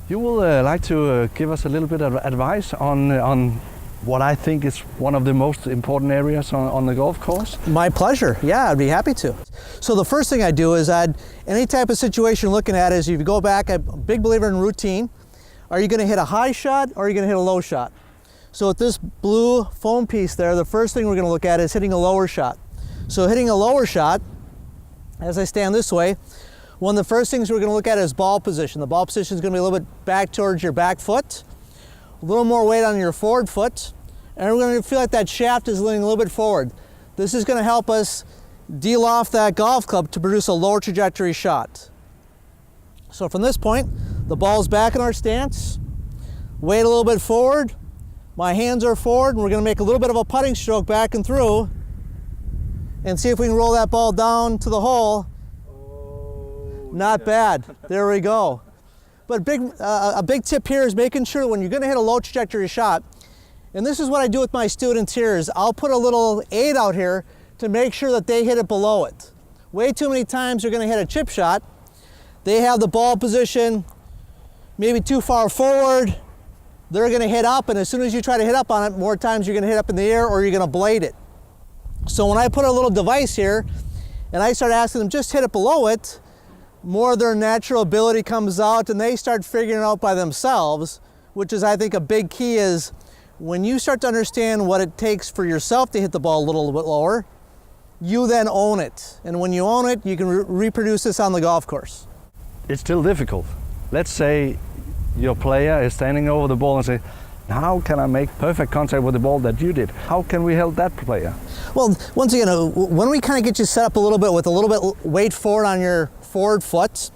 You will like to give us a little bit of advice on what I think is one of the most important areas on the golf course? My pleasure. Yeah, I'd be happy to. So the first thing I do is any type of situation looking at is if you go back, I'm a big believer in routine. Are you going to hit a high shot or are you going to hit a low shot? So with this blue foam piece there, the first thing we're going to look at is hitting a lower shot. So hitting a lower shot, as I stand this way, one of the first things we're going to look at is ball position. The ball position is going to be a little bit back towards your back foot, a little more weight on your forward foot, and we're going to feel like that shaft is leaning a little bit forward. This is going to help us deal off that golf club to produce a lower trajectory shot. So from this point, the ball's back in our stance, weight a little bit forward, my hands are forward, and we're going to make a little bit of a putting stroke back and through and see if we can roll that ball down to the hole. Not bad. There we go. But a big tip here is making sure when you're going to hit a low trajectory shot, and this is what I do with my students here, is I'll put a little aid out here to make sure that they hit it below it. Way too many times they're going to hit a chip shot. They have the ball position maybe too far forward. They're going to hit up, and as soon as you try to hit up on it, more times you're going to hit up in the air or you're going to blade it. So when I put a little device here and I start asking them just hit it below it, more of their natural ability comes out and they start figuring it out by themselves, which is, I think, a big key is when you start to understand what it takes for yourself to hit the ball a little bit lower, you then own it. And when you own it, you can reproduce this on the golf course. It's still difficult. Let's say your player is standing over the ball and say, how can I make perfect contact with the ball that you did? How can we help that player? Well, once again, when we kind of get you set up a little bit with a little bit weight forward on your forward foot,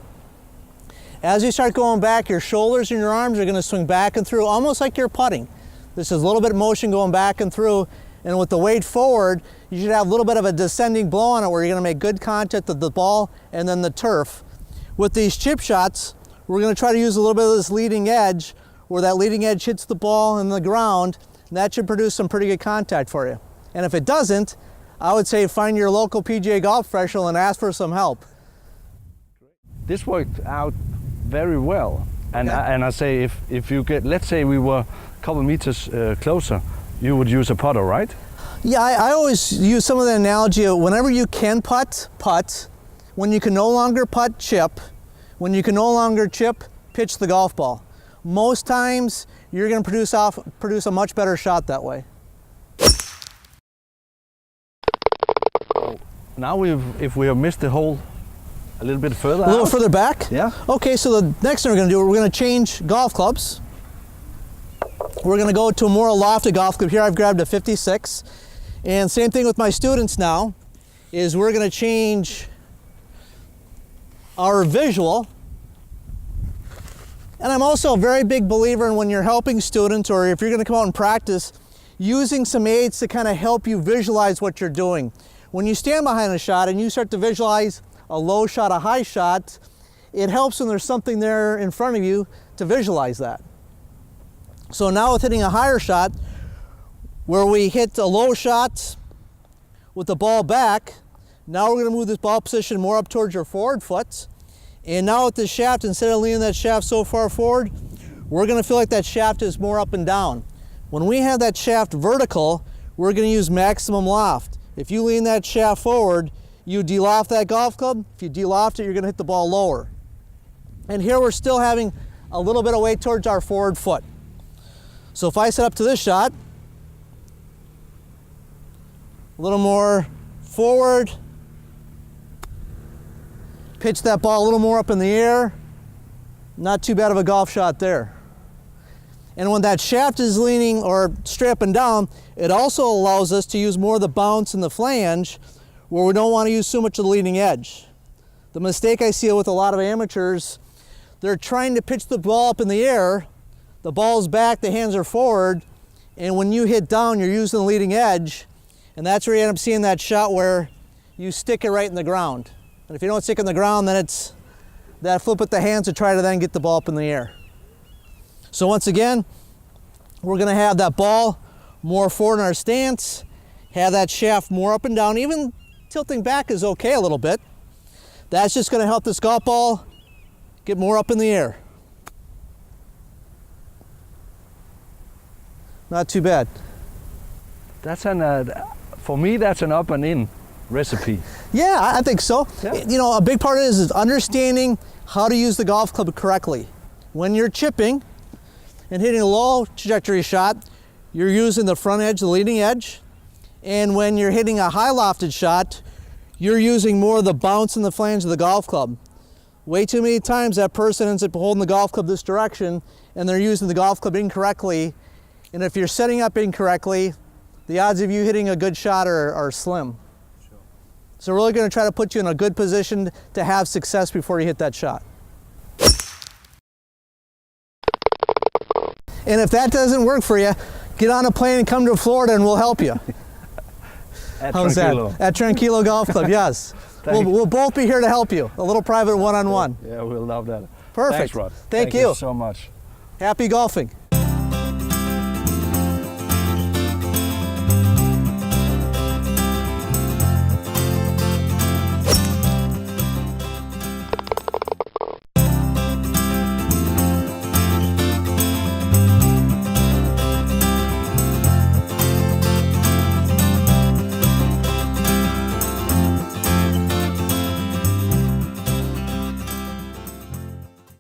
as you start going back, your shoulders and your arms are going to swing back and through, almost like you're putting. This is a little bit of motion going back and through, and with the weight forward, you should have a little bit of a descending blow on it where you're going to make good contact with the ball and then the turf. With these chip shots, we're going to try to use a little bit of this leading edge where that leading edge hits the ball and the ground, and that should produce some pretty good contact for you. And if it doesn't, I would say find your local PGA golf professional and ask for some help. This worked out very well. And, okay. I say if you get, let's say we were a couple meters closer, you would use a putter, right? Yeah, I always use some of the analogy of whenever you can putt, putt. When you can no longer putt, chip. When you can no longer chip, pitch the golf ball. Most times, you're going to produce a much better shot that way. Now if we have missed the hole a little bit further A little out. further back? Yeah. Okay, so the next thing we're going to do, we're going to change golf clubs. We're going to go to a more lofted golf club. Here I've grabbed a 56. And same thing with my students now, is we're going to change our visual. And I'm also a very big believer in when you're helping students or if you're going to come out and practice, using some aids to kind of help you visualize what you're doing. When you stand behind a shot and you start to visualize a low shot, a high shot, it helps when there's something there in front of you to visualize that. So now with hitting a higher shot, where we hit a low shot with the ball back, now we're going to move this ball position more up towards your forward foot. And now with the shaft, instead of leaning that shaft so far forward, we're going to feel like that shaft is more up and down. When we have that shaft vertical, we're going to use maximum loft. If you lean that shaft forward, you de-loft that golf club. If you de-loft it, you're going to hit the ball lower. And here we're still having a little bit of weight towards our forward foot. So if I set up to this shot, a little more forward, pitch that ball a little more up in the air, not too bad of a golf shot there. And when that shaft is leaning or straight up and down, it also allows us to use more of the bounce and the flange where we don't want to use so much of the leading edge. The mistake I see with a lot of amateurs, they're trying to pitch the ball up in the air, the ball's back, the hands are forward, and when you hit down, you're using the leading edge, and that's where you end up seeing that shot where you stick it right in the ground. And if you don't stick in the ground, then it's that flip with the hands to try to then get the ball up in the air. So once again, we're going to have that ball more forward in our stance, have that shaft more up and down. Even tilting back is okay a little bit. That's just going to help this golf ball get more up in the air. Not too bad. That's for me, that's an up and in recipe. Yeah, I think so. Yeah. You know, a big part of it is understanding how to use the golf club correctly. When you're chipping and hitting a low trajectory shot, you're using the front edge, the leading edge. And when you're hitting a high lofted shot, you're using more of the bounce in the flange of the golf club. Way too many times that person ends up holding the golf club this direction and they're using the golf club incorrectly. And if you're setting up incorrectly, the odds of you hitting a good shot are slim. Sure. So we're really going to try to put you in a good position to have success before you hit that shot. And if that doesn't work for you, get on a plane and come to Florida and we'll help you. How's Tranquilo. that? At Tranquilo Golf Club, yes. We'll both be here to help you. A little private one-on-one. Yeah, we'll love that. Perfect. Thanks, Rod. Thank you so much. Happy golfing.